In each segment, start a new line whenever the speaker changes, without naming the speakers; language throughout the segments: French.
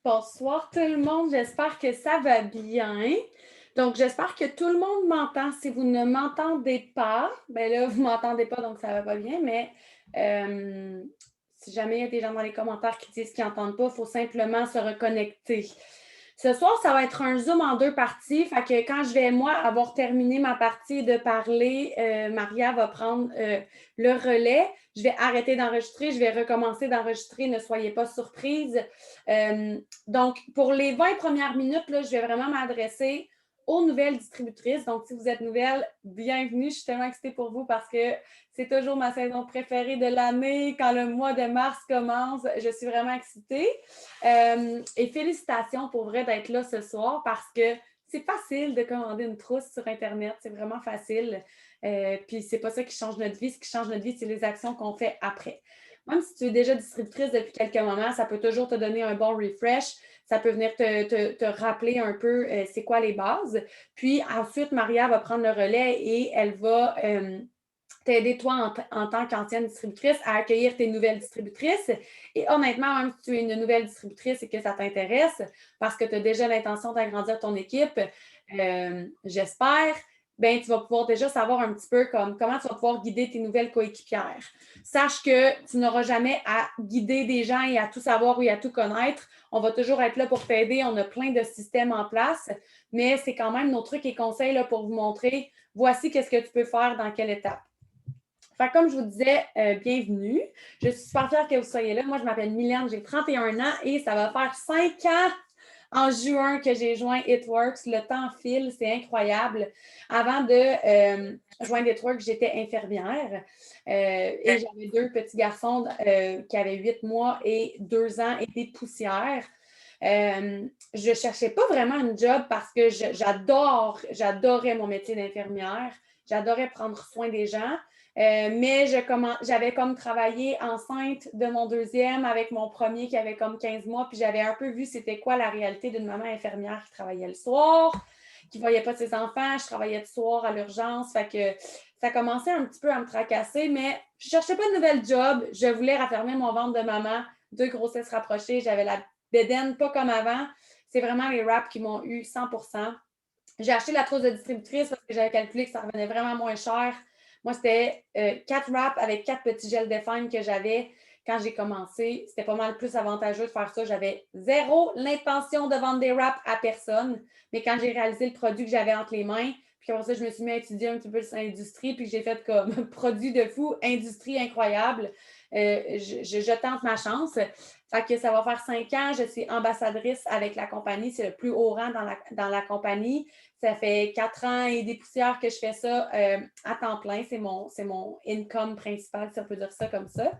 Bonsoir tout le monde, j'espère que ça va bien. Donc, j'espère que tout le monde m'entend. Si vous ne m'entendez pas, ben là, vous ne m'entendez pas, donc ça va pas bien, mais euh, si jamais il y a des gens dans les commentaires qui disent qu'ils n'entendent pas, il faut simplement se reconnecter. Ce soir, ça va être un Zoom en deux parties. Fait que quand je vais, moi, avoir terminé ma partie de parler, Maria va prendre le relais. Je vais arrêter d'enregistrer, je vais recommencer d'enregistrer, ne soyez pas surprises. Donc, pour les 20 premières minutes, là, je vais vraiment m'adresser aux nouvelles distributrices. Donc, si vous êtes nouvelle, bienvenue. Je suis tellement excitée pour vous parce que c'est toujours ma saison préférée de l'année. Quand le mois de mars commence, je suis vraiment excitée. Et félicitations pour vrai d'être là ce soir parce que c'est facile de commander une trousse sur Internet. C'est vraiment facile. Puis c'est pas ça qui change notre vie. Ce qui change notre vie, c'est les actions qu'on fait après. Même si tu es déjà distributrice depuis quelques moments, ça peut toujours te donner un bon refresh. Ça peut venir te rappeler un peu c'est quoi les bases. Puis ensuite, Maria va prendre le relais et elle va t'aider, toi, en tant qu'ancienne distributrice, à accueillir tes nouvelles distributrices. Et honnêtement, même si tu es une nouvelle distributrice et que ça t'intéresse, parce que tu as déjà l'intention d'agrandir ton équipe, j'espère, ben, tu vas pouvoir déjà savoir un petit peu comment tu vas pouvoir guider tes nouvelles coéquipières. Sache que tu n'auras jamais à guider des gens et à tout savoir ou à tout connaître. On va toujours être là pour t'aider. On a plein de systèmes en place, mais c'est quand même nos trucs et conseils là, pour vous montrer voici qu'est-ce que tu peux faire dans quelle étape. Fait comme je vous disais, bienvenue. Je suis super fière que vous soyez là. Moi, je m'appelle Mylène, j'ai 31 ans et ça va faire 5 ans en juin que j'ai joint It Works. Le temps file, c'est incroyable. Avant de joindre It Works, j'étais infirmière et j'avais deux petits garçons qui avaient 8 mois et 2 ans et des poussières. Je ne cherchais pas vraiment un job parce que j'adorais mon métier d'infirmière. J'adorais prendre soin des gens. Mais j'avais comme travaillé enceinte de mon deuxième avec mon premier qui avait comme 15 mois, puis j'avais un peu vu c'était quoi la réalité d'une maman infirmière qui travaillait le soir, qui ne voyait pas ses enfants. Je travaillais le soir à l'urgence, fait que ça commençait un petit peu à me tracasser, mais je ne cherchais pas de nouvel job. Je voulais raffermir mon ventre de maman, 2 grossesses rapprochées, j'avais la bédaine, pas comme avant. C'est vraiment les wraps qui m'ont eu 100%. J'ai acheté la trousse de distributrice parce que j'avais calculé que ça revenait vraiment moins cher. Moi, c'était 4 wraps avec 4 petits gels défine que j'avais quand j'ai commencé. C'était pas mal plus avantageux de faire ça. J'avais zéro l'intention de vendre des wraps à personne. Mais quand j'ai réalisé le produit que j'avais entre les mains, puis après ça, je me suis mis à étudier un petit peu l'industrie, puis j'ai fait comme produit de fou, industrie incroyable. Je tente ma chance. Fait que ça va faire 5 ans. Je suis ambassadrice avec la compagnie. C'est le plus haut rang dans la compagnie. Ça fait 4 ans et des poussières que je fais ça à temps plein. C'est mon income principal, si on peut dire ça comme ça.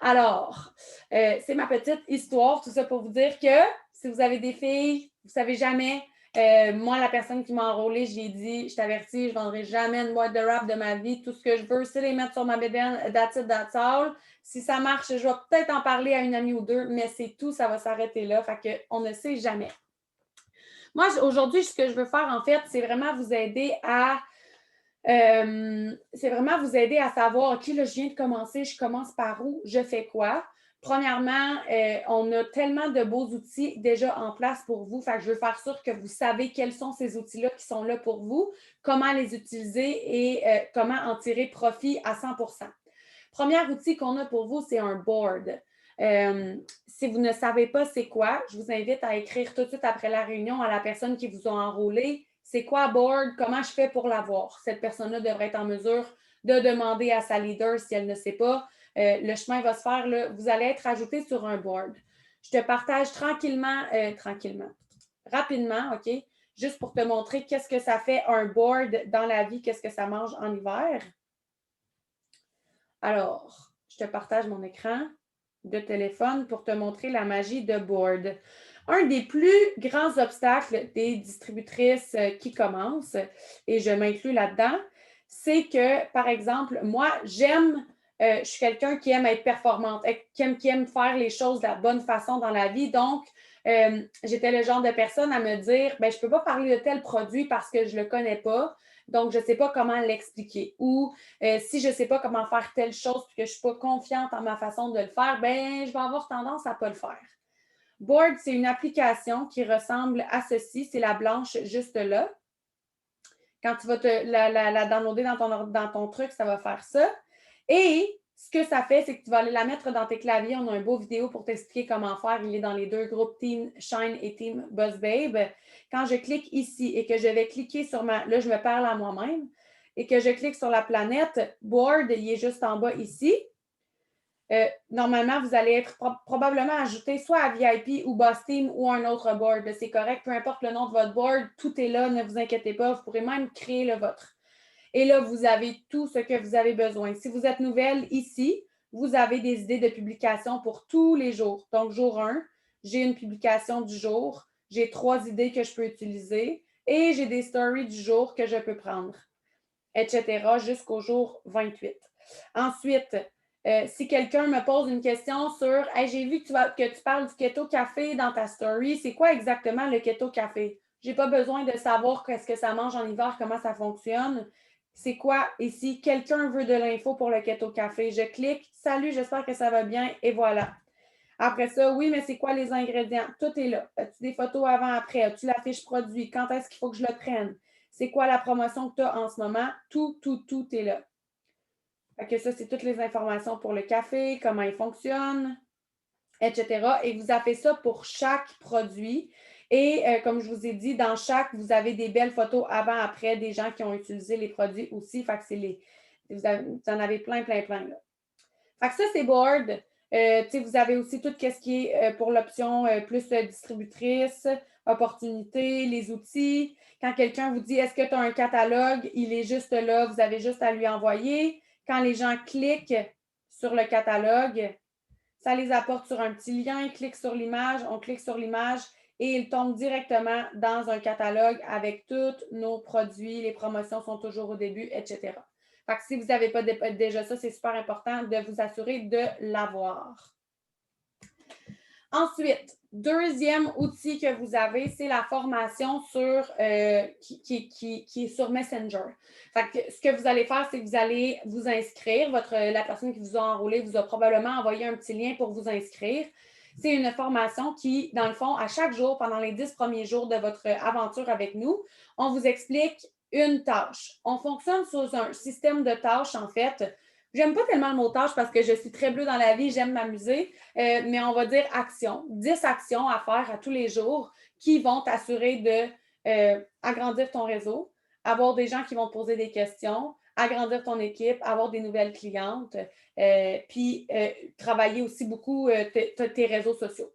Alors, c'est ma petite histoire, tout ça pour vous dire que si vous avez des filles, vous ne savez jamais. Moi, la personne qui m'a enrôlée, je lui ai dit, je t'avertis, je ne vendrai jamais une boîte de rap de ma vie. Tout ce que je veux, c'est les mettre sur ma bédaine, that's it, that's all. Si ça marche, je vais peut-être en parler à une amie ou deux, mais c'est tout, ça va s'arrêter là. Fait qu'on ne sait jamais. Moi, aujourd'hui, ce que je veux faire, en fait, c'est vraiment vous aider à savoir, OK, là, je viens de commencer, je commence par où, je fais quoi. Premièrement, on a tellement de beaux outils déjà en place pour vous. Fait que je veux faire sûr que vous savez quels sont ces outils-là qui sont là pour vous, comment les utiliser et comment en tirer profit à 100%. Premier outil qu'on a pour vous, c'est un board. Si vous ne savez pas c'est quoi, je vous invite à écrire tout de suite après la réunion à la personne qui vous a enrôlé. C'est quoi board? Comment je fais pour l'avoir? Cette personne-là devrait être en mesure de demander à sa leader si elle ne sait pas. Le chemin va se faire, là, vous allez être ajouté sur un board. Je te partage rapidement, OK? Juste pour te montrer qu'est-ce que ça fait un board dans la vie, qu'est-ce que ça mange en hiver. Alors, je te partage mon écran de téléphone pour te montrer la magie de Board. Un des plus grands obstacles des distributrices qui commencent, et je m'inclus là-dedans, c'est que, par exemple, moi, je suis quelqu'un qui aime être performante, qui aime faire les choses de la bonne façon dans la vie. Donc, j'étais le genre de personne à me dire, ben, je ne peux pas parler de tel produit parce que je ne le connais pas. Donc, je ne sais pas comment l'expliquer. Ou si je ne sais pas comment faire telle chose et que je ne suis pas confiante en ma façon de le faire, ben, je vais avoir tendance à ne pas le faire. Board, c'est une application qui ressemble à ceci. C'est la blanche juste là. Quand tu vas la downloader dans ton truc, ça va faire ça. Et ce que ça fait, c'est que tu vas aller la mettre dans tes claviers. On a un beau vidéo pour t'expliquer comment faire. Il est dans les deux groupes Team Shine et Team BuzzBabe. Quand je clique ici et que je vais cliquer sur là, je me parle à moi-même, et que je clique sur la planète, Board, il est juste en bas ici. Normalement, vous allez être probablement ajouté soit à VIP ou Boss Team ou un autre board. C'est correct, peu importe le nom de votre board, tout est là, ne vous inquiétez pas. Vous pourrez même créer le vôtre. Et là, vous avez tout ce que vous avez besoin. Si vous êtes nouvelle ici, vous avez des idées de publication pour tous les jours. Donc, jour 1, j'ai une publication du jour, j'ai 3 idées que je peux utiliser et j'ai des stories du jour que je peux prendre, etc. jusqu'au jour 28. Ensuite, si quelqu'un me pose une question sur hey, j'ai vu que tu parles du keto café dans ta story, c'est quoi exactement le keto café? Je n'ai pas besoin de savoir qu'est-ce que ça mange en hiver, comment ça fonctionne. C'est quoi ici? Quelqu'un veut de l'info pour le keto café. Je clique, salut, j'espère que ça va bien, et voilà. Après ça, oui, mais c'est quoi les ingrédients? Tout est là. As-tu des photos avant-après? As-tu la fiche produit? Quand est-ce qu'il faut que je le prenne? C'est quoi la promotion que tu as en ce moment? Tout est là. Fait que ça, c'est toutes les informations pour le café, comment il fonctionne, etc. Et vous avez ça pour chaque produit. Et comme je vous ai dit, dans chaque, vous avez des belles photos avant-après des gens qui ont utilisé les produits aussi. Fait que vous en avez plein, plein, plein. Là. Fait que ça, c'est Board. Vous avez aussi tout ce qui est pour l'option plus distributrice, opportunité, les outils. Quand quelqu'un vous dit est-ce que tu as un catalogue, il est juste là, vous avez juste à lui envoyer. Quand les gens cliquent sur le catalogue, ça les apporte sur un petit lien, ils cliquent sur l'image, on clique sur l'image et ils tombent directement dans un catalogue avec tous nos produits. Les promotions sont toujours au début, etc. Fait que si vous n'avez pas déjà ça, c'est super important de vous assurer de l'avoir. Ensuite, deuxième outil que vous avez, c'est la formation qui est sur Messenger. Fait que ce que vous allez faire, c'est que vous allez vous inscrire. La personne qui vous a enrôlé vous a probablement envoyé un petit lien pour vous inscrire. C'est une formation qui, dans le fond, à chaque jour, pendant les 10 premiers jours de votre aventure avec nous, on vous explique une tâche. On fonctionne sur un système de tâches, en fait. J'aime pas tellement le mot tâche parce que je suis très bleue dans la vie, j'aime m'amuser, mais on va dire actions. 10 actions à faire à tous les jours qui vont t'assurer d'agrandir ton réseau, avoir des gens qui vont te poser des questions, agrandir ton équipe, avoir des nouvelles clientes, puis travailler aussi beaucoup tes réseaux sociaux.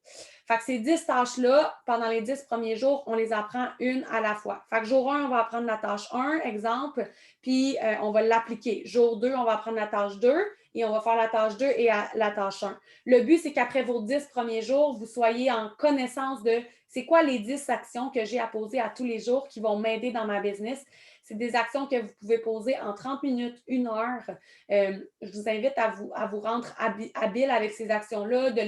Fait que ces 10 tâches-là, pendant les 10 premiers jours, on les apprend une à la fois. Fait que jour 1, on va apprendre la tâche 1, exemple, puis on va l'appliquer. Jour 2, on va apprendre la tâche 2 et on va faire la tâche 2 et la tâche 1. Le but, c'est qu'après vos 10 premiers jours, vous soyez en connaissance de c'est quoi les 10 actions que j'ai à poser à tous les jours qui vont m'aider dans ma business. C'est des actions que vous pouvez poser en 30 minutes, 1 heure. Je vous invite à vous rendre habile avec ces actions-là, de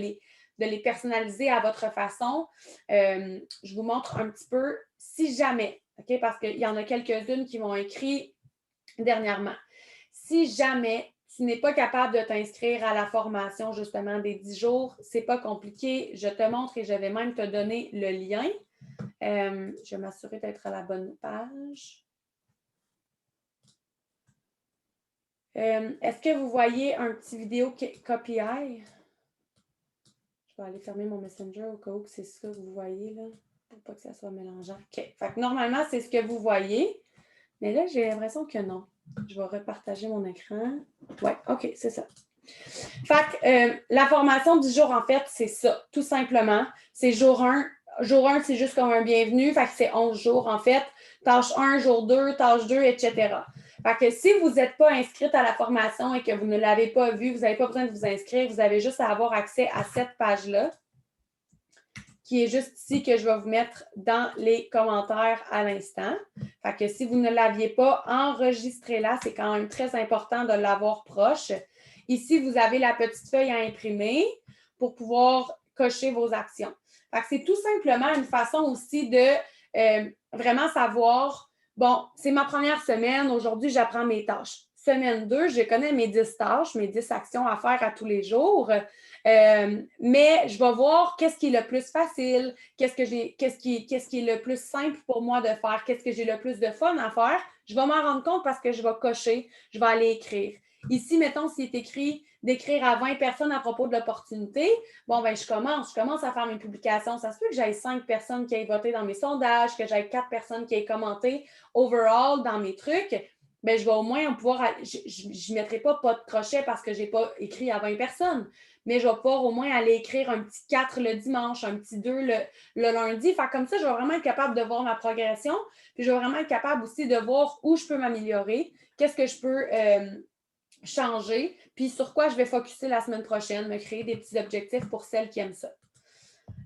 les personnaliser à votre façon. Je vous montre un petit peu, si jamais, okay, parce qu'il y en a quelques-unes qui m'ont écrit dernièrement. Si jamais tu n'es pas capable de t'inscrire à la formation justement des 10 jours, c'est pas compliqué. Je te montre et je vais même te donner le lien. Je vais m'assurer d'être à la bonne page. Est-ce que vous voyez un petit vidéo KPI? Je vais aller fermer mon Messenger au cas où c'est ça que vous voyez là, pour pas que ça soit mélangeant. OK. Fait que normalement, c'est ce que vous voyez. Mais là, j'ai l'impression que non. Je vais repartager mon écran. Ouais, OK, c'est ça. Fait que la formation du jour, en fait, c'est ça, tout simplement. C'est jour 1. Jour 1, c'est juste comme un bienvenu. Fait que c'est 11 jours, en fait. Tâche 1, jour 2, tâche 2, etc. Fait que si vous n'êtes pas inscrite à la formation et que vous ne l'avez pas vue, vous n'avez pas besoin de vous inscrire, vous avez juste à avoir accès à cette page-là, qui est juste ici que je vais vous mettre dans les commentaires à l'instant. Fait que si vous ne l'aviez pas, enregistrez-la. C'est quand même très important de l'avoir proche. Ici, vous avez la petite feuille à imprimer pour pouvoir cocher vos actions. Fait que c'est tout simplement une façon aussi de vraiment savoir, bon, c'est ma première semaine, aujourd'hui, j'apprends mes tâches. semaine 2, je connais mes 10 tâches, mes 10 actions à faire à tous les jours. Mais je vais voir qu'est-ce qui est le plus facile, qu'est-ce qui est le plus simple pour moi de faire, qu'est-ce que j'ai le plus de fun à faire. Je vais m'en rendre compte parce que je vais cocher, je vais aller écrire. Ici, mettons, s'il est écrit d'écrire à 20 personnes à propos de l'opportunité, bon, ben je commence à faire mes publications. Ça se peut que j'aille 5 personnes qui aient voté dans mes sondages, que j'aille 4 personnes qui aient commenté overall dans mes trucs. Ben, je vais au moins pouvoir, je ne mettrai pas de crochet parce que je n'ai pas écrit à 20 personnes, mais je vais pouvoir au moins aller écrire un petit 4 le dimanche, un petit 2 le lundi. Fait comme ça, je vais vraiment être capable de voir ma progression, puis je vais vraiment être capable aussi de voir où je peux m'améliorer, qu'est-ce que je peux changer, puis sur quoi je vais focusser la semaine prochaine, me créer des petits objectifs pour celles qui aiment ça.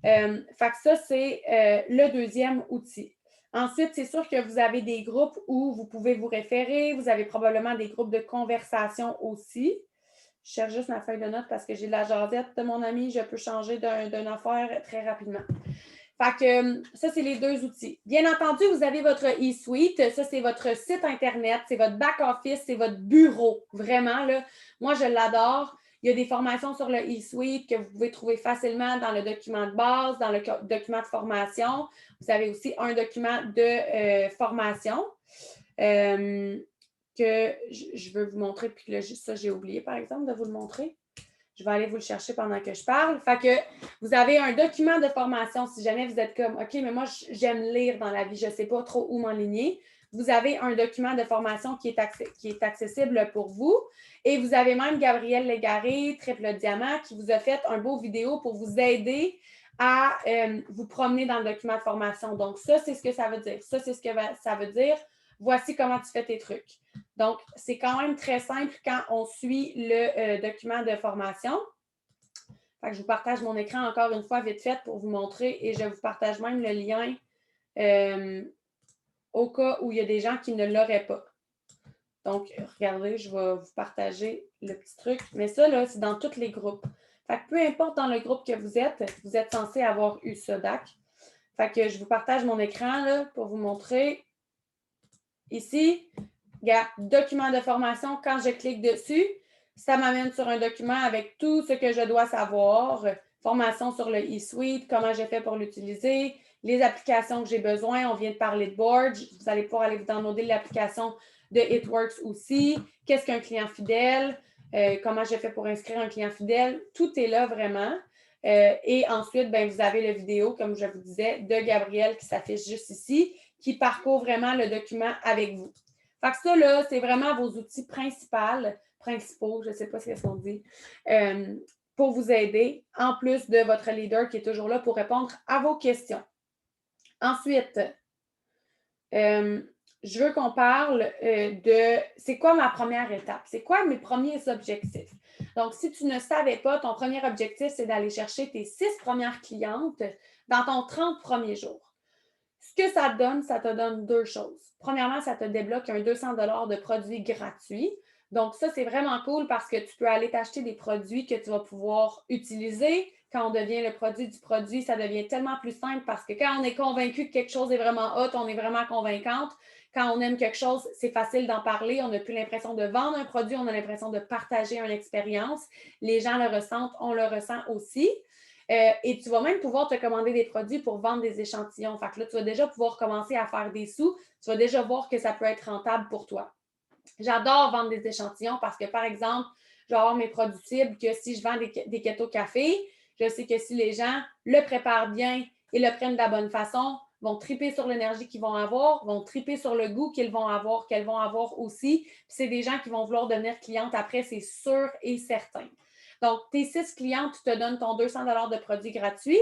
Fait que ça, c'est le deuxième outil. Ensuite, c'est sûr que vous avez des groupes où vous pouvez vous référer. Vous avez probablement des groupes de conversation aussi. Je cherche juste ma feuille de notes parce que j'ai de la jasette de mon ami. Je peux changer d'une affaire très rapidement. Fait que ça, c'est les deux outils. Bien entendu, vous avez votre e-suite. Ça, c'est votre site Internet, c'est votre back-office, c'est votre bureau. Vraiment, là, moi, je l'adore. Il y a des formations sur le e-suite que vous pouvez trouver facilement dans le document de base, dans le document de formation. Vous avez aussi un document de formation que je veux vous montrer, puis là, ça, j'ai oublié, par exemple, de vous le montrer. Je vais aller vous le chercher pendant que je parle. Fait que vous avez un document de formation si jamais vous êtes comme, OK, mais moi, j'aime lire dans la vie, je ne sais pas trop où m'enligner. Vous avez un document de formation qui est accessible pour vous. Et vous avez même Gabrielle Légaré, Triple Diamant, qui vous a fait un beau vidéo pour vous aider à vous promener dans le document de formation. Donc, ça, c'est ce que ça veut dire. Ça, c'est ce que ça veut dire. Voici comment tu fais tes trucs. Donc, c'est quand même très simple quand on suit le document de formation. Fait que je vous partage mon écran encore une fois vite fait pour vous montrer et je vous partage même le lien au cas où il y a des gens qui ne l'auraient pas. Donc, regardez, je vais vous partager le petit truc. Mais ça, là, c'est dans tous les groupes. Fait que peu importe dans le groupe que vous êtes censé avoir eu ça, DAC. Fait que je vous partage mon écran là, pour vous montrer. Ici, document de formation, quand je clique dessus, ça m'amène sur un document avec tout ce que je dois savoir. Formation sur le e-suite, comment j'ai fait pour l'utiliser, les applications que j'ai besoin. On vient de parler de Board. Vous allez pouvoir aller vous downloader l'application de HitWorks aussi. Qu'est-ce qu'un client fidèle? Comment j'ai fait pour inscrire un client fidèle? Tout est là vraiment. Et ensuite, ben, vous avez la vidéo, comme je vous disais, de Gabrielle qui s'affiche juste ici, qui parcourt vraiment le document avec vous. Fait que ça, là, c'est vraiment vos outils principaux, je ne sais pas ce qu'on dit, pour vous aider, en plus de votre leader qui est toujours là pour répondre à vos questions. Ensuite, je veux qu'on parle de c'est quoi ma première étape? C'est quoi mes premiers objectifs? Donc, si tu ne savais pas, ton premier objectif, c'est d'aller chercher tes 6 premières clientes dans ton 30 premiers jours. Ce que ça te donne deux choses. Premièrement, ça te débloque un 200 de produits gratuits. Donc, ça, c'est vraiment cool parce que tu peux aller t'acheter des produits que tu vas pouvoir utiliser. Quand on devient le produit du produit, ça devient tellement plus simple parce que quand on est convaincu que quelque chose est vraiment hot, on est vraiment convaincante. Quand on aime quelque chose, c'est facile d'en parler. On n'a plus l'impression de vendre un produit, on a l'impression de partager une expérience. Les gens le ressentent, on le ressent aussi. Et tu vas même pouvoir te commander des produits pour vendre des échantillons. Fait que là, tu vas déjà pouvoir commencer à faire des sous. Tu vas déjà voir que ça peut être rentable pour toi. J'adore vendre des échantillons parce que, par exemple, je vais avoir mes produits cibles que si je vends des keto café, je sais que si les gens le préparent bien et le prennent de la bonne façon, vont triper sur l'énergie qu'ils vont avoir, vont triper sur le goût qu'elles vont avoir aussi. Puis c'est des gens qui vont vouloir devenir clientes après, c'est sûr et certain. Donc, tes 6 clientes te donnent ton 200 de produits gratuits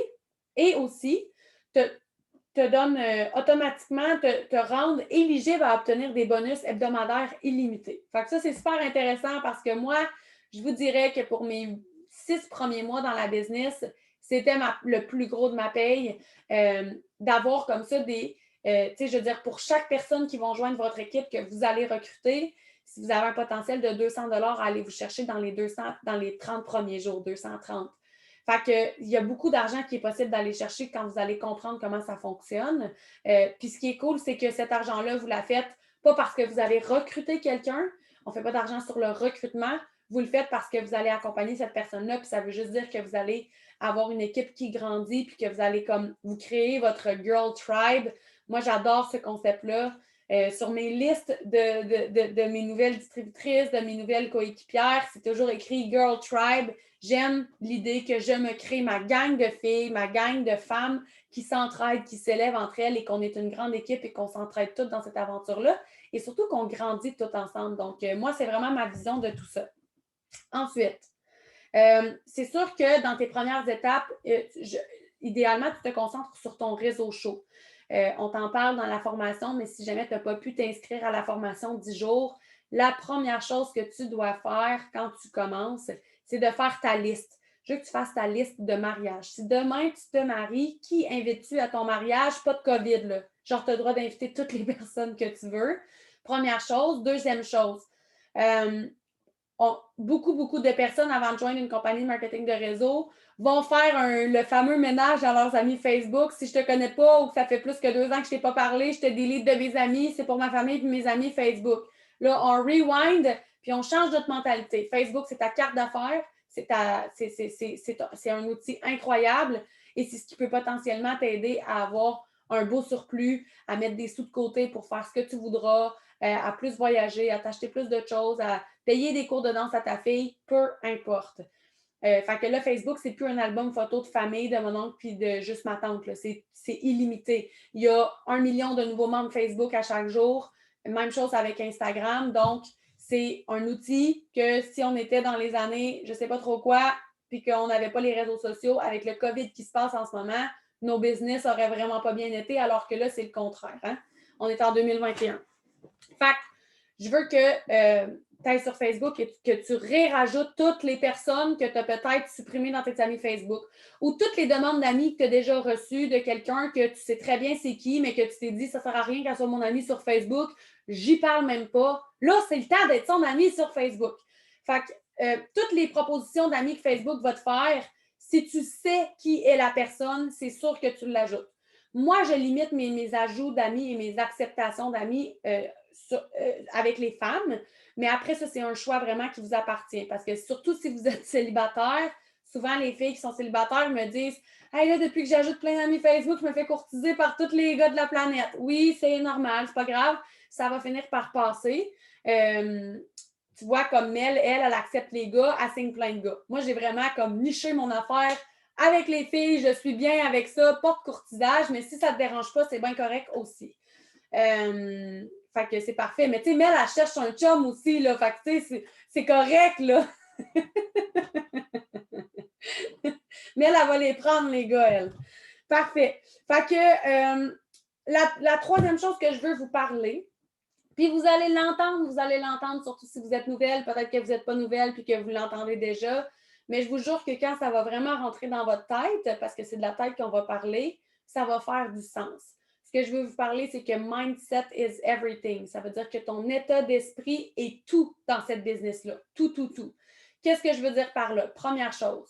et aussi te donne automatiquement te rendre éligible à obtenir des bonus hebdomadaires illimités. Fait que ça, c'est super intéressant parce que moi, je vous dirais que pour mes 6 premiers mois dans la business, c'était le plus gros de ma paye d'avoir comme ça des, tu sais, je veux dire, pour chaque personne qui va joindre votre équipe que vous allez recruter, si vous avez un potentiel de 200 à aller vous chercher dans les 30 premiers jours, 230. Fait que, il y a beaucoup d'argent qui est possible d'aller chercher quand vous allez comprendre comment ça fonctionne. Puis ce qui est cool, c'est que cet argent-là, vous la faites pas parce que vous avez recruté quelqu'un, On ne fait pas d'argent sur le recrutement. Vous le faites parce que vous allez accompagner cette personne-là, puis ça veut juste dire que vous allez avoir une équipe qui grandit, puis que vous allez comme vous créer votre Girl Tribe. Moi, j'adore ce concept-là. Sur mes listes de mes nouvelles distributrices, de mes nouvelles coéquipières, c'est toujours écrit Girl Tribe. J'aime l'idée que je me crée ma gang de filles, ma gang de femmes qui s'entraident, qui s'élèvent entre elles et qu'on est une grande équipe et qu'on s'entraide toutes dans cette aventure-là. Et surtout qu'on grandit tout ensemble. Donc, moi, c'est vraiment ma vision de tout ça. Ensuite, c'est sûr que dans tes premières étapes, idéalement, tu te concentres sur ton réseau chaud. On t'en parle dans la formation, mais si jamais tu n'as pas pu t'inscrire à la formation 10 jours, la première chose que tu dois faire quand tu commences, c'est de faire ta liste. Je veux que tu fasses ta liste de mariage. Si demain tu te maries, qui invites-tu à ton mariage? Pas de COVID, là. Genre, tu as le droit d'inviter toutes les personnes que tu veux. Première chose. Deuxième chose, beaucoup de personnes, avant de joindre une compagnie de marketing de réseau, vont faire le fameux ménage dans leurs amis Facebook. Si je ne te connais pas ou que ça fait plus que 2 ans que je ne t'ai pas parlé, je te délite de mes amis, c'est pour ma famille et mes amis Facebook. Là, on rewind, puis on change notre mentalité. Facebook, c'est ta carte d'affaires, c'est un outil incroyable et c'est ce qui peut potentiellement t'aider à avoir un beau surplus, à mettre des sous de côté pour faire ce que tu voudras, à plus voyager, à t'acheter plus de choses, à payer des cours de danse à ta fille, peu importe. Fait que là, Facebook, c'est plus un album photo de famille, de mon oncle puis de juste ma tante. C'est illimité. Il y a 1 million de nouveaux membres Facebook à chaque jour. Même chose avec Instagram. Donc, c'est un outil que si on était dans les années, je ne sais pas trop quoi, puis qu'on n'avait pas les réseaux sociaux, avec le COVID qui se passe en ce moment, nos business n'auraient vraiment pas bien été, alors que là, c'est le contraire. Hein? On est en 2021. Fait que je veux que tu ailles sur Facebook et que tu rérajoutes toutes les personnes que tu as peut-être supprimées dans tes amis Facebook ou toutes les demandes d'amis que tu as déjà reçues de quelqu'un que tu sais très bien c'est qui, mais que tu t'es dit ça ne sert à rien qu'elle soit mon ami sur Facebook, j'y parle même pas. Là, c'est le temps d'être son ami sur Facebook. Fait que toutes les propositions d'amis que Facebook va te faire, si tu sais qui est la personne, c'est sûr que tu l'ajoutes. Moi, je limite mes ajouts d'amis et mes acceptations d'amis avec les femmes. Mais après, ça, c'est un choix vraiment qui vous appartient. Parce que surtout si vous êtes célibataire, souvent les filles qui sont célibataires me disent hey, là, depuis que j'ajoute plein d'amis Facebook, je me fais courtiser par tous les gars de la planète. Oui, c'est normal, c'est pas grave. Ça va finir par passer. Tu vois, comme elle accepte les gars, elle signe plein de gars. Moi, j'ai vraiment comme niché mon affaire avec les filles, je suis bien avec ça, pas de courtisage, mais si ça ne te dérange pas, c'est bien correct aussi. Fait que c'est parfait. Mais tu sais, Mel, elle cherche un chum aussi, là. Fait que tu sais, c'est correct, là. Mel, elle va les prendre, les gars, elle. Parfait. Fait que la troisième chose que je veux vous parler, puis vous allez l'entendre, surtout si vous êtes nouvelle, peut-être que vous n'êtes pas nouvelle puis que vous l'entendez déjà. Mais je vous jure que quand ça va vraiment rentrer dans votre tête, parce que c'est de la tête qu'on va parler, ça va faire du sens. Ce que je veux vous parler, c'est que mindset is everything. Ça veut dire que ton état d'esprit est tout dans cette business-là. Tout, tout, tout. Qu'est-ce que je veux dire par là? Première chose,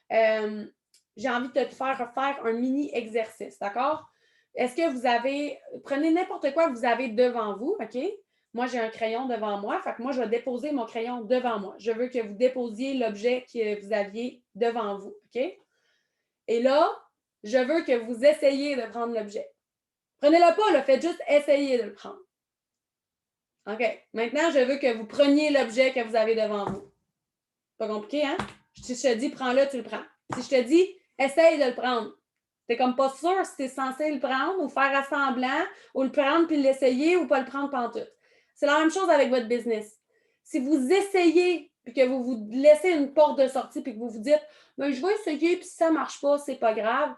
j'ai envie de te faire un mini exercice, d'accord? Est-ce que vous avez, prenez n'importe quoi que vous avez devant vous, OK? Moi, j'ai un crayon devant moi, fait que moi, je vais déposer mon crayon devant moi. Je veux que vous déposiez l'objet que vous aviez devant vous, OK? Et là, je veux que vous essayiez de prendre l'objet. Prenez-le pas, là, faites juste essayer de le prendre. OK. Maintenant, je veux que vous preniez l'objet que vous avez devant vous. Pas compliqué, hein? Si je te dis, prends-le, tu le prends. Si je te dis, essaye de le prendre, t'es comme pas sûr si t'es censé le prendre ou faire à semblant ou le prendre puis l'essayer ou pas le prendre pantoute. C'est la même chose avec votre business. Si vous essayez puis que vous vous laissez une porte de sortie puis que vous vous dites ben, je vais essayer puis si ça marche pas, c'est pas grave,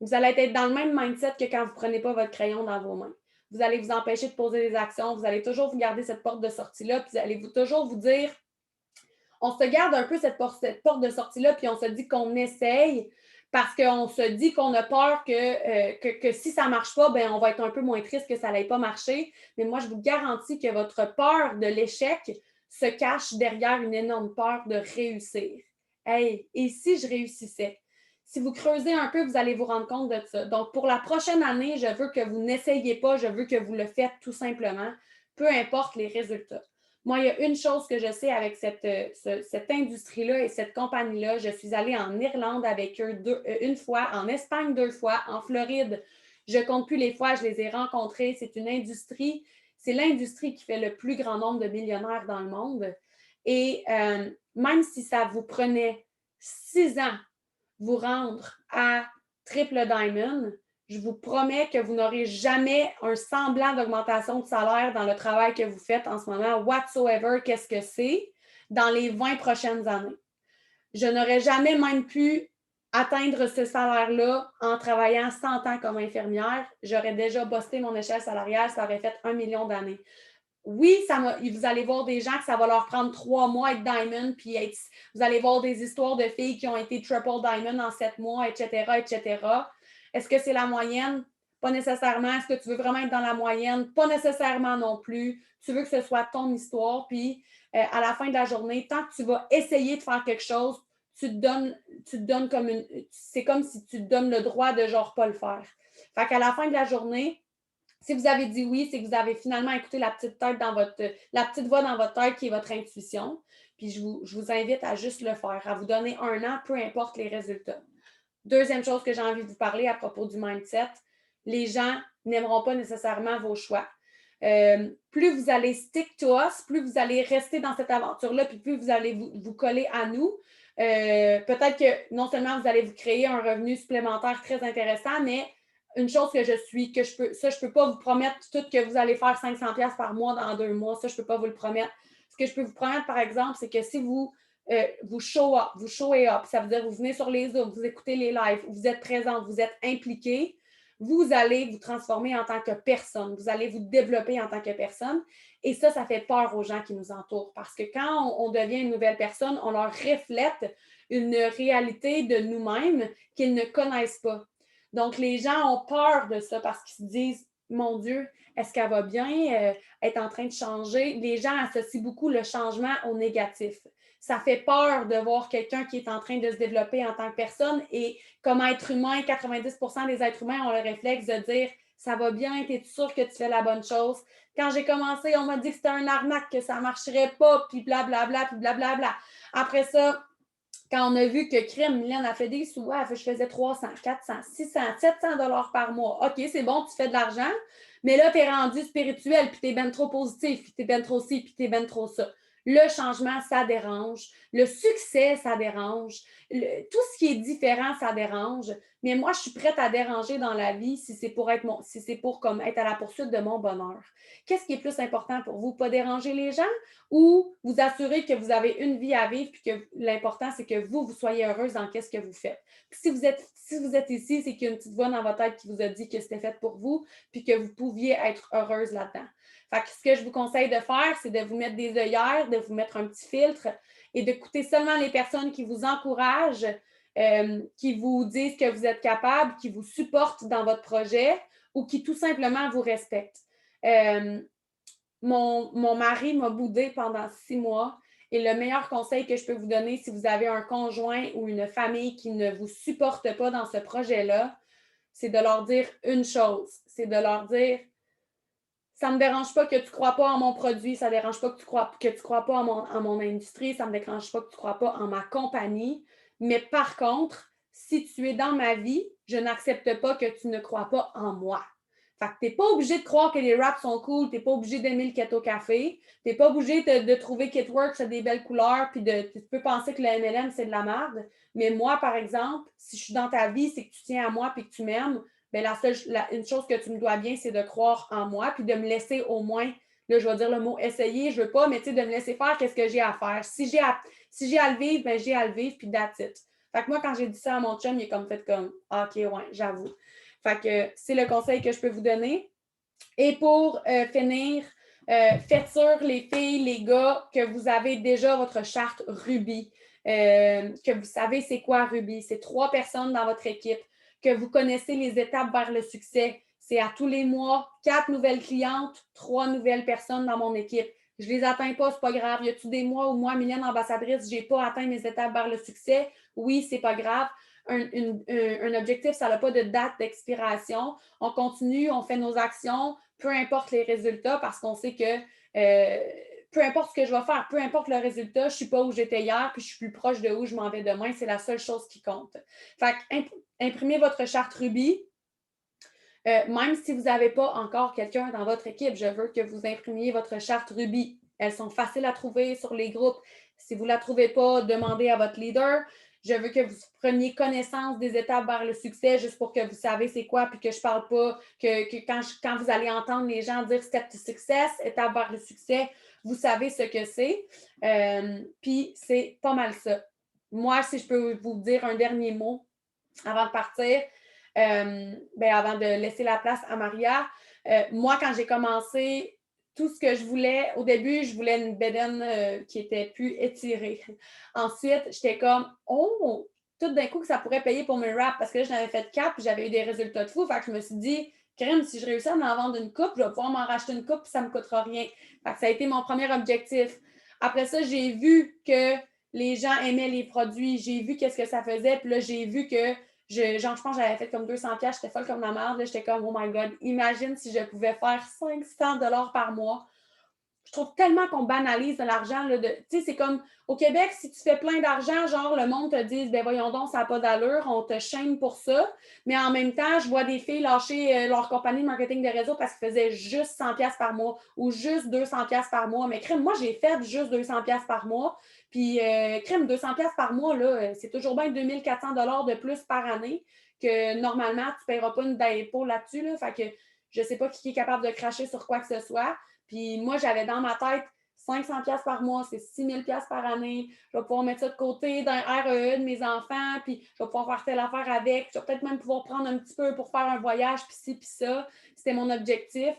vous allez être dans le même mindset que quand vous prenez pas votre crayon dans vos mains. Vous allez vous empêcher de poser des actions, vous allez toujours vous garder cette porte de sortie-là puis vous allez toujours vous dire on se garde un peu cette porte de sortie-là puis on se dit qu'on essaye parce qu'on se dit qu'on a peur que si ça ne marche pas, ben, on va être un peu moins triste que ça n'allait pas marcher. Mais moi, je vous garantis que votre peur de l'échec se cache derrière une énorme peur de réussir. Hey, et si je réussissais? Si vous creusez un peu, vous allez vous rendre compte de ça. Donc, pour la prochaine année, je veux que vous n'essayiez pas, je veux que vous le faites tout simplement, peu importe les résultats. Moi, il y a une chose que je sais avec cette industrie-là et cette compagnie-là. Je suis allée en Irlande avec eux une fois, en Espagne 2 fois, en Floride. Je ne compte plus les fois, je les ai rencontrés. C'est l'industrie qui fait le plus grand nombre de millionnaires dans le monde. Et même si ça vous prenait 6 ans vous rendre à Triple Diamond, je vous promets que vous n'aurez jamais un semblant d'augmentation de salaire dans le travail que vous faites en ce moment, whatsoever, qu'est-ce que c'est, dans les 20 prochaines années. Je n'aurais jamais même pu atteindre ce salaire-là en travaillant 100 ans comme infirmière. J'aurais déjà bossé mon échelle salariale, ça aurait fait 1 million d'années. Oui, vous allez voir des gens que ça va leur prendre 3 mois être diamond, puis vous allez voir des histoires de filles qui ont été triple diamond en 7 mois, etc., etc. Est-ce que c'est la moyenne? Pas nécessairement. Est-ce que tu veux vraiment être dans la moyenne? Pas nécessairement non plus. Tu veux que ce soit ton histoire, puis à la fin de la journée, tant que tu vas essayer de faire quelque chose, tu te donnes comme c'est comme si tu te donnes le droit de genre pas le faire. Fait qu'à la fin de la journée, si vous avez dit oui, c'est que vous avez finalement écouté la petite voix dans votre tête qui est votre intuition. Puis je vous invite à juste le faire, à vous donner 1 an, peu importe les résultats. Deuxième chose que j'ai envie de vous parler à propos du mindset, les gens n'aimeront pas nécessairement vos choix. Plus vous allez stick to us, plus vous allez rester dans cette aventure-là, puis plus vous allez vous coller à nous. Peut-être que non seulement vous allez vous créer un revenu supplémentaire très intéressant, mais une chose que je peux pas vous promettre tout que vous allez faire 500$ par mois dans 2 mois, ça, je peux pas vous le promettre. Ce que je peux vous promettre, par exemple, c'est que si vous show up, ça veut dire vous venez sur les Zooms, vous écoutez les lives, vous êtes présente, vous êtes impliqué, vous allez vous transformer en tant que personne, vous allez vous développer en tant que personne. Et ça fait peur aux gens qui nous entourent parce que quand on devient une nouvelle personne, on leur reflète une réalité de nous-mêmes qu'ils ne connaissent pas. Donc, les gens ont peur de ça parce qu'ils se disent, mon Dieu, est-ce qu'elle va bien être en train de changer? Les gens associent beaucoup le changement au négatif. Ça fait peur de voir quelqu'un qui est en train de se développer en tant que personne et comme être humain, 90% des êtres humains ont le réflexe de dire ça va bien, es-tu sûr que tu fais la bonne chose? Quand j'ai commencé, on m'a dit que c'était un arnaque, que ça ne marcherait pas, puis blablabla, puis blablabla. Après ça, quand on a vu que crème, Mylène a fait des sous, je faisais 300, 400, 600, 700$ par mois. OK, c'est bon, tu fais de l'argent, mais là, tu es rendu spirituel, puis tu es ben trop positif, puis tu es ben trop ci, puis tu es ben trop ça. Le changement, ça dérange. Le succès, ça dérange. Tout ce qui est différent, ça dérange. Mais moi, je suis prête à déranger dans la vie si c'est pour comme être à la poursuite de mon bonheur. Qu'est-ce qui est plus important pour vous? Pas déranger les gens ou vous assurer que vous avez une vie à vivre puis que l'important, c'est que vous soyez heureuse dans ce que vous faites. Puis si vous êtes ici, c'est qu'il y a une petite voix dans votre tête qui vous a dit que c'était fait pour vous puis que vous pouviez être heureuse là-dedans. Fait que ce que je vous conseille de faire, c'est de vous mettre des œillères, de vous mettre un petit filtre et d'écouter seulement les personnes qui vous encouragent, qui vous disent que vous êtes capable, qui vous supportent dans votre projet ou qui tout simplement vous respectent. Mon mari m'a boudé pendant 6 mois et le meilleur conseil que je peux vous donner si vous avez un conjoint ou une famille qui ne vous supporte pas dans ce projet-là, c'est de leur dire une chose, c'est de leur dire ça ne me dérange pas que tu ne crois pas en mon produit, ça ne me dérange pas que tu ne crois pas en mon industrie, ça ne me dérange pas que tu ne crois pas en ma compagnie. Mais par contre, si tu es dans ma vie, je n'accepte pas que tu ne crois pas en moi. Fait que tu n'es pas obligé de croire que les wraps sont cool, tu n'es pas obligé d'aimer le keto café, tu n'es pas obligé de trouver KitWorks a des belles couleurs, puis tu peux penser que le MLM, c'est de la merde. Mais moi, par exemple, si je suis dans ta vie, c'est que tu tiens à moi et que tu m'aimes, bien, une chose que tu me dois bien, c'est de croire en moi, puis de me laisser au moins, là, je vais dire le mot essayer, je veux pas, mais tu sais, de me laisser faire qu'est-ce que j'ai à faire. Si j'ai à le vivre, bien, j'ai à le vivre, puis that's it. Fait que moi, quand j'ai dit ça à mon chum, il est comme fait comme, OK, ouais, j'avoue. Fait que c'est le conseil que je peux vous donner. Et pour finir, faites sûr, les filles, les gars, que vous avez déjà votre charte Ruby, que vous savez c'est quoi Ruby. C'est 3 personnes dans votre équipe, que vous connaissez les étapes vers le succès. C'est à tous les mois, 4 nouvelles clientes, 3 nouvelles personnes dans mon équipe. Je ne les atteins pas, c'est pas grave. Y a-t-il des mois où moi, Mylène, ambassadrice, je n'ai pas atteint mes étapes vers le succès? Oui, c'est pas grave. Un objectif, ça n'a pas de date d'expiration. On continue, on fait nos actions, peu importe les résultats, parce qu'on sait que peu importe ce que je vais faire, peu importe le résultat, je ne suis pas où j'étais hier, puis je suis plus proche de où je m'en vais demain. C'est la seule chose qui compte. Fait imprimez votre charte Ruby. Même si vous n'avez pas encore quelqu'un dans votre équipe, je veux que vous imprimiez votre charte Ruby. Elles sont faciles à trouver sur les groupes. Si vous ne la trouvez pas, demandez à votre leader. Je veux que vous preniez connaissance des étapes vers le succès juste pour que vous savez c'est quoi, puis que je ne parle pas, que quand vous allez entendre les gens dire step to success, étape vers le succès, vous savez ce que c'est. Puis c'est pas mal ça. Moi, si je peux vous dire un dernier mot avant de partir, avant de laisser la place à Maria, moi, quand j'ai commencé, tout ce que je voulais, au début, je voulais une bédaine qui était plus étirée. Ensuite, j'étais comme, oh, tout d'un coup que ça pourrait payer pour mes wraps parce que là, j'en avais fait 4 puis j'avais eu des résultats de fou. Fait que je me suis dit, crème, si je réussis à m'en vendre une coupe, je vais pouvoir m'en racheter une coupe puis ça ne me coûtera rien. Fait que ça a été mon premier objectif. Après ça, j'ai vu que les gens aimaient les produits. J'ai vu qu'est-ce que ça faisait. Puis là, j'ai vu que je pense que j'avais fait comme 200$, j'étais folle comme la merde. J'étais comme, oh my God, imagine si je pouvais faire 500$ par mois. Je trouve tellement qu'on banalise de l'argent. Tu sais, c'est comme au Québec, si tu fais plein d'argent, genre le monde te dit, ben voyons donc, ça n'a pas d'allure, on te chaîne pour ça. Mais en même temps, je vois des filles lâcher leur compagnie de marketing de réseau parce qu'ils faisaient juste 100$ par mois ou juste 200$ par mois. Mais crème, moi, j'ai fait juste 200$ par mois. Puis, crème, 200$ par mois, là, c'est toujours bien 2400$ de plus par année que normalement, tu ne paieras pas une d'impôt là-dessus. Là. Fait que je ne sais pas qui est capable de cracher sur quoi que ce soit. Puis moi, j'avais dans ma tête 500$ par mois, c'est 6000$ par année. Je vais pouvoir mettre ça de côté dans un REE de mes enfants, puis je vais pouvoir faire telle affaire avec. Je vais peut-être même pouvoir prendre un petit peu pour faire un voyage, puis ci, puis ça. C'était mon objectif.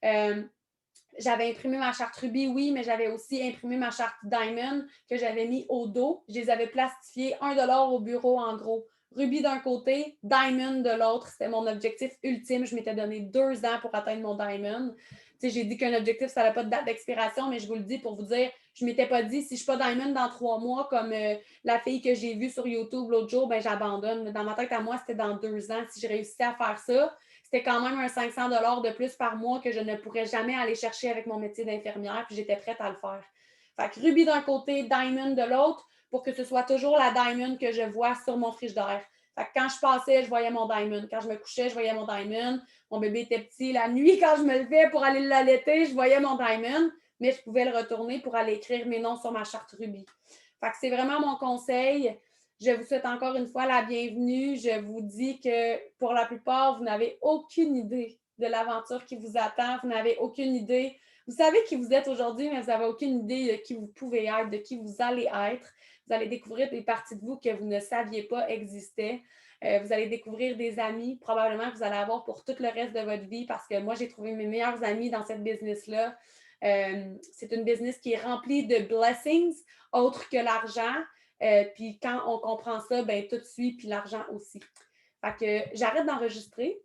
J'avais imprimé ma charte Ruby, oui, mais j'avais aussi imprimé ma charte Diamond que j'avais mis au dos. Je les avais plastifiées 1$ au bureau en gros. Ruby d'un côté, Diamond de l'autre. C'était mon objectif ultime. Je m'étais donné 2 ans pour atteindre mon Diamond. Tu sais, j'ai dit qu'un objectif, ça n'avait pas de date d'expiration, mais je vous le dis pour vous dire, je ne m'étais pas dit, si je ne suis pas Diamond dans 3 mois, comme la fille que j'ai vue sur YouTube l'autre jour, ben j'abandonne. Dans ma tête à moi, c'était dans 2 ans. Si je réussissais à faire ça, c'était quand même un 500$ de plus par mois que je ne pourrais jamais aller chercher avec mon métier d'infirmière, puis j'étais prête à le faire. Fait que Ruby d'un côté, Diamond de l'autre, pour que ce soit toujours la Diamond que je vois sur mon frigidaire. Fait que quand je passais, je voyais mon Diamond. Quand je me couchais, je voyais mon Diamond. Mon bébé était petit. La nuit, quand je me levais pour aller l'allaiter, je voyais mon Diamond, mais je pouvais le retourner pour aller écrire mes noms sur ma charte Ruby. Fait que c'est vraiment mon conseil. Je vous souhaite encore une fois la bienvenue. Je vous dis que pour la plupart, vous n'avez aucune idée de l'aventure qui vous attend. Vous n'avez aucune idée. Vous savez qui vous êtes aujourd'hui, mais vous n'avez aucune idée de qui vous pouvez être, de qui vous allez être. Vous allez découvrir des parties de vous que vous ne saviez pas existaient. Vous allez découvrir des amis, probablement que vous allez avoir pour tout le reste de votre vie, parce que moi, j'ai trouvé mes meilleurs amis dans cette business-là. C'est une business qui est remplie de blessings, autres que l'argent. Puis quand on comprend ça, ben tout suit, puis l'argent aussi. Fait que j'arrête d'enregistrer.